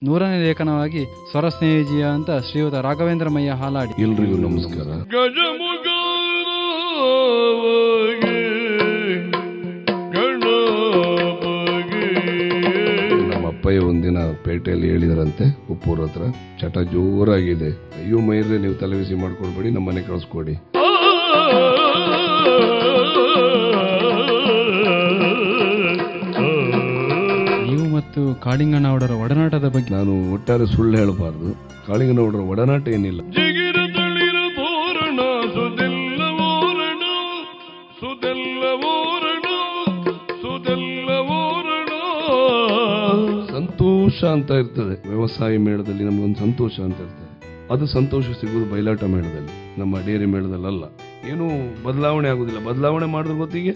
100ನೇ ಲೇಖನವಾಗಿ ಸ್ವರ ಸ್ನೇಹಿಜಿಯ ಅಂತ ಶ್ರೀಯುತ ರಾಘವೇಂದ್ರ ಮಯ್ಯ ಹಾಲಾಡಿ. ಎಲ್ರಿಗೂ ನಮಸ್ಕಾರ. ನಮ್ಮ ಅಪ್ಪಯ್ಯ ಒಂದಿನ ಪೇಟೆಯಲ್ಲಿ ಹೇಳಿದ್ರಂತೆ, ಉಪ್ಪೂರ್ ಹತ್ರ ಚಟ ಜೋರಾಗಿದೆ, ಅಯ್ಯೋ ಮೈರ್ರೆ ನೀವು ತಲೆಬಿಸಿ ಮಾಡ್ಕೊಳ್ಬೇಡಿ, ನಮ್ಮ ಮನೆ ಕಳಿಸ್ಕೊಡಿ. ಮತ್ತು ಕಾಳಿಂಗನವರ ಒಡನಾಟದ ಬಗ್ಗೆ ನಾನು ಒಟ್ಟಾರೆ ಸುಳ್ಳು ಹೇಳಬಾರ್ದು. ಕಾಳಿಂಗನವರ ಒಡನಾಟ ಏನಿಲ್ಲ. ಸಂತೋಷ ಅಂತ ಇರ್ತದೆ ವ್ಯವಸಾಯ ಮೇಳದಲ್ಲಿ, ನಮಗೊಂದು ಸಂತೋಷ ಅಂತ ಇರ್ತದೆ. ಅದು ಸಂತೋಷ ಸಿಗುವುದು ಬಯಲಾಟ ಮೇಳದಲ್ಲಿ, ನಮ್ಮ ಡೇರಿ ಮೇಳದಲ್ಲ. ಏನು ಬದಲಾವಣೆ ಆಗುದಿಲ್ಲ. ಬದಲಾವಣೆ ಮಾಡಿದ್ರೆ ಗೊತ್ತಿಗೆ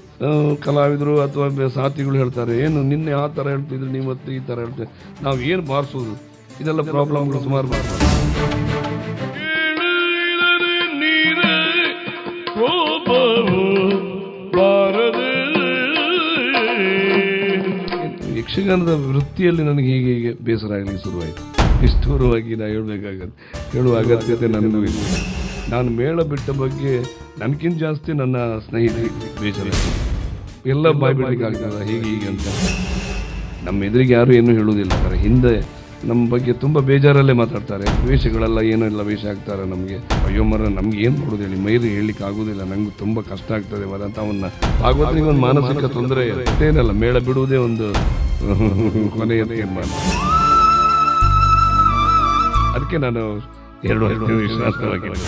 ಕಲಾವಿದರು ಅಥವಾ ಸಾಥಿಗಳು ಹೇಳ್ತಾರೆ, ಏನು ನಿನ್ನೆ ಆ ತರ ಹೇಳ್ತಿದ್ರು, ನೀವತ್ತು ಈ ತರ ಹೇಳ್ತೇವೆ, ನಾವು ಏನು ಬಾರಿಸೋದು, ಇದೆಲ್ಲ ಪ್ರಾಬ್ಲಮ್ಗಳು ಸುಮಾರು ಮಾಡ್ತಾರೆ. ಯಕ್ಷಗಾನದ ವೃತ್ತಿಯಲ್ಲಿ ನನಗೆ ಹೀಗೆ ಬೇಸರ ಆಗಲಿಕ್ಕೆ ಶುರುವಾಯಿತು. ನಿಷ್ಠೂರವಾಗಿ ನಾ ಹೇಳುವ ಅಗತ್ಯತೆ ನನಗೂ ಇಲ್ಲ. ನಾನು ಮೇಳ ಬಿಟ್ಟ ಬಗ್ಗೆ ನನಗಿಂತ ಜಾಸ್ತಿ ನನ್ನ ಸ್ನೇಹಿತರಿಗೆ ಬೇಸರ, ಎಲ್ಲ ಬಾಯ್ ಬಿಡ್ಲಿಕ್ಕೆ ಆಗ್ತದ ಹೀಗೆ ಅಂತ. ನಮ್ಮ ಎದುರಿಗೆ ಯಾರು ಏನೂ ಹೇಳುವುದಿಲ್ಲ. ಹಿಂದೆ ನಮ್ಮ ಬಗ್ಗೆ ತುಂಬ ಬೇಜಾರಲ್ಲೇ ಮಾತಾಡ್ತಾರೆ. ವೇಷಗಳೆಲ್ಲ ಏನೋ ಎಲ್ಲ ವೇಷ ಆಗ್ತಾರೆ ನಮಗೆ. ಅಯ್ಯೋ ಮರ ನಮ್ಗೆ ಏನು ಮಾಡೋದು ಹೇಳಿ, ಮೈರಿ ಹೇಳಲಿಕ್ಕೆ ಆಗೋದಿಲ್ಲ, ನಂಗೆ ತುಂಬ ಕಷ್ಟ ಆಗ್ತದೆ ಅಂತ ಅವನ್ನ ಭಾಗವತನಿಗೆ ಒಂದು ಮಾನಸಿಕ ತೊಂದರೆ ಏನಲ್ಲ. ಮೇಳ ಬಿಡುವುದೇ ಒಂದು ಕೊನೆಯ ತೀರ್ಮಾನ. ಅದಕ್ಕೆ ನಾನು 2 ವರ್ಷ ವಿಶ್ವಾಸವಾಗಿಲ್ಲ.